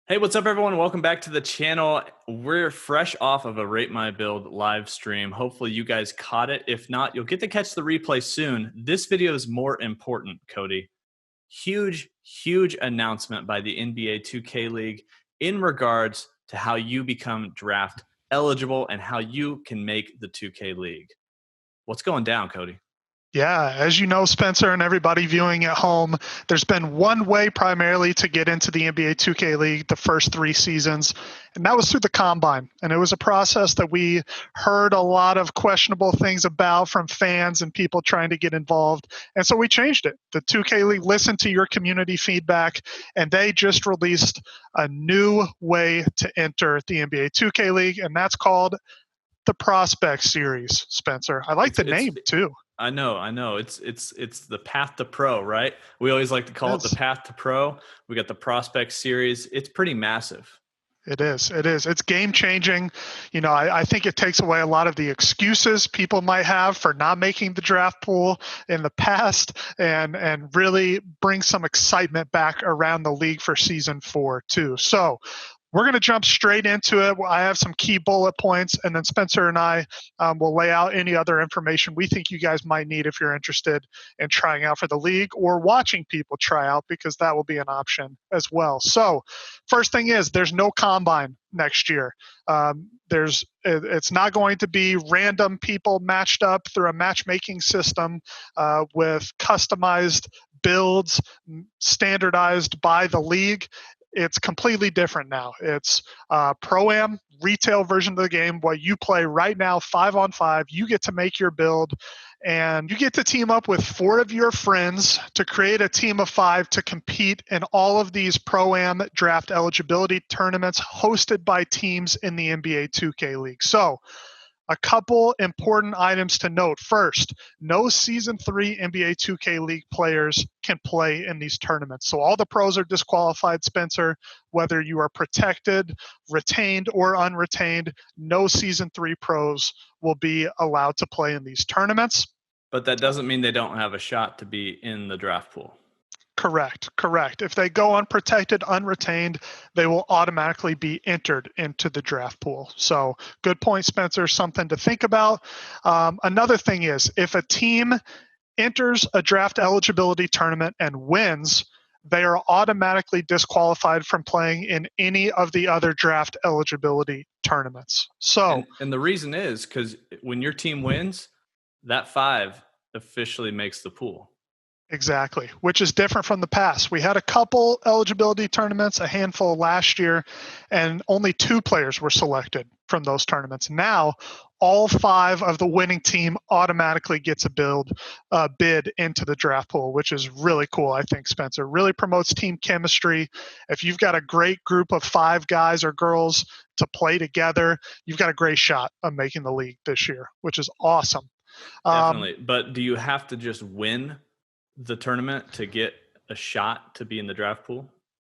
Hey, what's up, everyone? Welcome back to the channel. We're fresh off of a Rate My Build live stream. Hopefully, you guys caught it. If not, you'll get to catch the replay soon. This video is more important, Cody. Huge announcement by the NBA 2K League in regards to how you become draft eligible and how you can make the 2K League. What's going down, Cody? Yeah, as you know, Spencer, and everybody viewing at home, there's been one way primarily to get into the NBA 2K League the first 3 seasons, and that was through the combine. And it was a process that we heard a lot of questionable things about from fans and people trying to get involved. And so we changed it. The 2K League listened to your community feedback, and they just released a new way to enter the NBA 2K League, and that's called the Prospect Series, Spencer. I like the It's name too. I know. It's the path to pro, right? We always like to call it the Yes. path to pro. We got the prospect series. It's pretty massive. It is. It is. It's game changing. I think it takes away a lot of the excuses people might have for not making the draft pool in the past and really brings some excitement back around the league for season 4 too. So we're going to jump straight into it. I have some key bullet points, and then Spencer and I will lay out any other information we think you guys might need if you're interested in trying out for the league or watching people try out, because that will be an option as well. So first thing is there's no combine next year. It's not going to be random people matched up through a matchmaking system with customized builds standardized by the league. It's completely different now. It's Pro-Am, retail version of the game, what you play right now, 5-on-5. You get to make your build, and you get to team up with 4 of your friends to create a team of 5 to compete in all of these Pro-Am draft eligibility tournaments hosted by teams in the NBA 2K League. So a couple important items to note. First, no Season 3 NBA 2K League players can play in these tournaments. So all the pros are disqualified, Spencer, whether you are protected, retained, or unretained. No Season 3 pros will be allowed to play in these tournaments. But that doesn't mean they don't have a shot to be in the draft pool. Correct. If they go unprotected, unretained, they will automatically be entered into the draft pool. So good point, Spencer, something to think about. Another thing is if a team enters a draft eligibility tournament and wins, they are automatically disqualified from playing in any of the other draft eligibility tournaments. So, And the reason is because when your team wins, that 5 officially makes the pool. exactly, which is different from the past. We had a couple eligibility tournaments, a handful last year, and only 2 players were selected from those tournaments. Now, all 5 of the winning team automatically gets a bid into the draft pool, which is really cool, I think, Spencer. Really promotes team chemistry. If you've got a great group of 5 guys or girls to play together, you've got a great shot of making the league this year, which is awesome. Definitely. But do you have to just win the tournament to get a shot to be in the draft pool?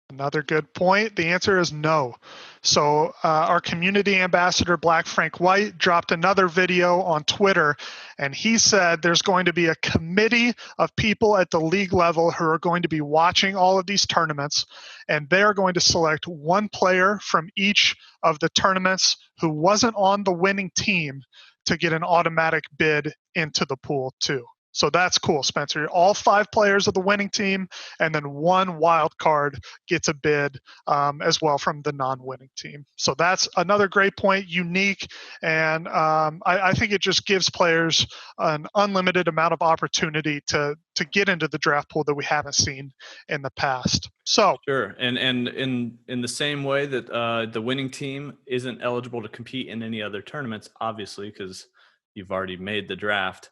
Another good point. The answer is no. So our community ambassador, Black Frank White, dropped another video on Twitter, and he said there's going to be a committee of people at the league level who are going to be watching all of these tournaments, and they're going to select one player from each of the tournaments who wasn't on the winning team to get an automatic bid into the pool too. So that's cool, Spencer. All 5 players of the winning team, and then 1 wild card gets a bid as well from the non-winning team. So that's another great point, unique, and I think it just gives players an unlimited amount of opportunity to get into the draft pool that we haven't seen in the past. So Sure. And in the same way that the winning team isn't eligible to compete in any other tournaments, obviously, because you've already made the draft.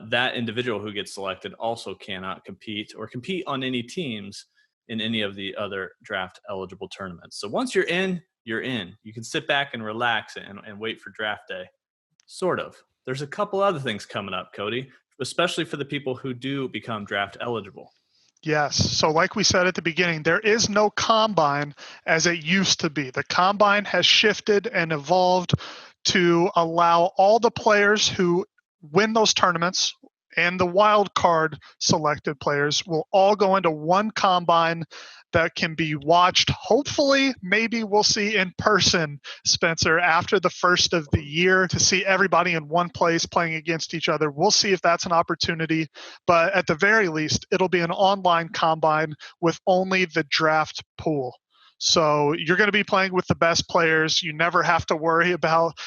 That individual who gets selected also cannot compete or compete on any teams in any of the other draft eligible tournaments. So once you're in, you're in. You can sit back and relax and wait for draft day. Sort of. There's a couple other things coming up, Cody, especially for the people who do become draft eligible. yes. So, like we said at the beginning, there is no combine as it used to be. The combine has shifted and evolved to allow all the players who win those tournaments and the wild card selected players will all go into one combine that can be watched. Hopefully, maybe we'll see in person, Spencer, after the first of the year, to see everybody in one place playing against each other. We'll see if that's an opportunity. But at the very least, it'll be an online combine with only the draft pool. So you're going to be playing with the best players. You never have to worry about,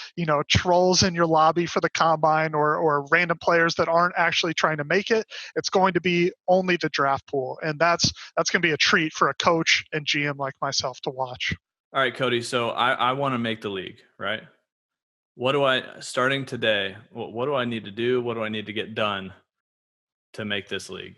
trolls in your lobby for the combine, or random players that aren't actually trying to make it. It's going to be only the draft pool, and that's going to be a treat for a coach and GM like myself to watch. All right, Cody. So I want to make the league, right? Starting today, what do I need to do? What do I need to get done to make this league?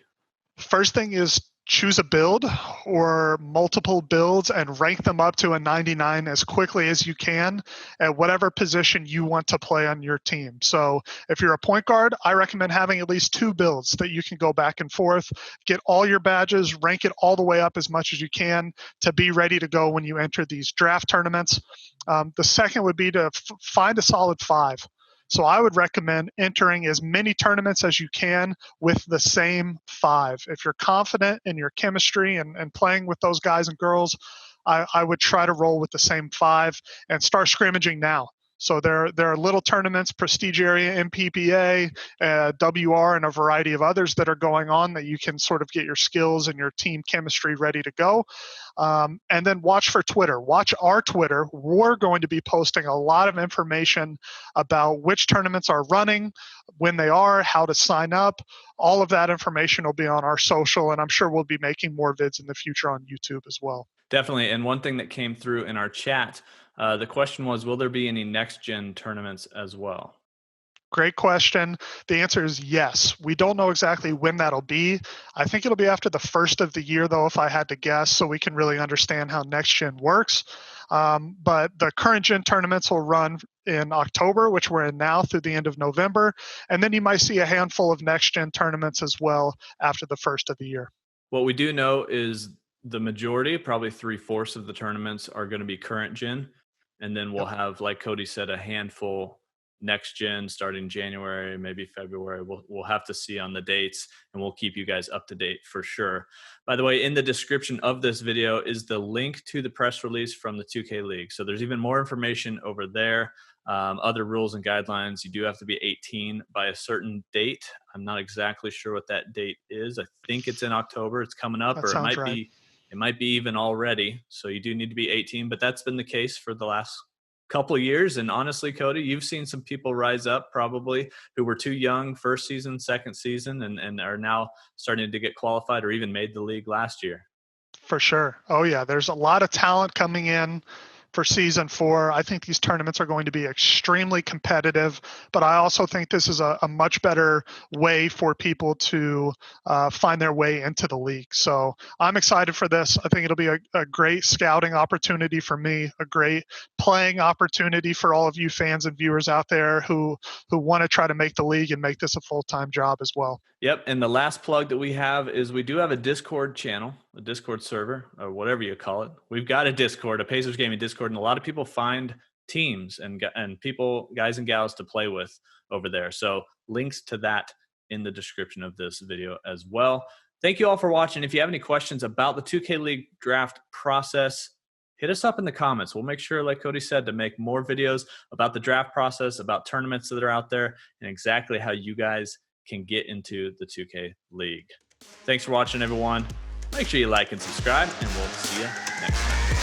First thing is choose a build or multiple builds and rank them up to a 99 as quickly as you can at whatever position you want to play on your team. So if you're a point guard, I recommend having at least 2 builds that you can go back and forth, get all your badges, rank it all the way up as much as you can to be ready to go when you enter these draft tournaments. The second would be to find a solid 5. So I would recommend entering as many tournaments as you can with the same 5. If you're confident in your chemistry and playing with those guys and girls, I would try to roll with the same 5 and start scrimmaging now. So there are little tournaments, Prestige Area, MPPA, WR, and a variety of others that are going on that you can sort of get your skills and your team chemistry ready to go. And then watch for Twitter. Watch our Twitter. We're going to be posting a lot of information about which tournaments are running, when they are, how to sign up. All of that information will be on our social, and I'm sure we'll be making more vids in the future on YouTube as well. Definitely. And one thing that came through in our chat, the question was, will there be any next gen tournaments as well? Great question. The answer is yes. We don't know exactly when that'll be. I think it'll be after the first of the year, though, if I had to guess, so we can really understand how next gen works. But the current gen tournaments will run in October, which we're in now, through the end of November. And then you might see a handful of next gen tournaments as well after the first of the year. What we do know is the majority, probably 3/4 of the tournaments, are going to be current gen. And then we'll Yep. have, like Cody said, a handful next gen starting January, maybe February. We'll have to see on the dates, and we'll keep you guys up to date for sure. By the way, in the description of this video is the link to the press release from the 2K League. So there's even more information over there. Other rules and guidelines. You do have to be 18 by a certain date. I'm not exactly sure what that date is. I think it's in October. It's coming up, That or sounds right. it might be even already. So you do need to be 18, but that's been the case for the last couple of years. And honestly, Cody, you've seen some people rise up probably who were too young first season, second season, and are now starting to get qualified or even made the league last year. For sure. Oh, yeah. There's a lot of talent coming in for season 4. I think these tournaments are going to be extremely competitive, but I also think this is a much better way for people to find their way into the league. So I'm excited for this. I think it'll be a great scouting opportunity for me, a great playing opportunity for all of you fans and viewers out there who want to try to make the league and make this a full-time job as well. Yep. And the last plug that we have is we do have a Discord channel, a Discord server, or whatever you call it. We've got a Discord, a Pacers Gaming Discord, and a lot of people find teams and people, guys and gals, to play with over there. So links to that in the description of this video as well. Thank you all for watching. If you have any questions about the 2K League draft process, hit us up in the comments. We'll make sure, like Cody said, to make more videos about the draft process, about tournaments that are out there, and exactly how you guys can get into the 2K League. Thanks for watching, everyone. Make sure you like and subscribe, and we'll see you next time.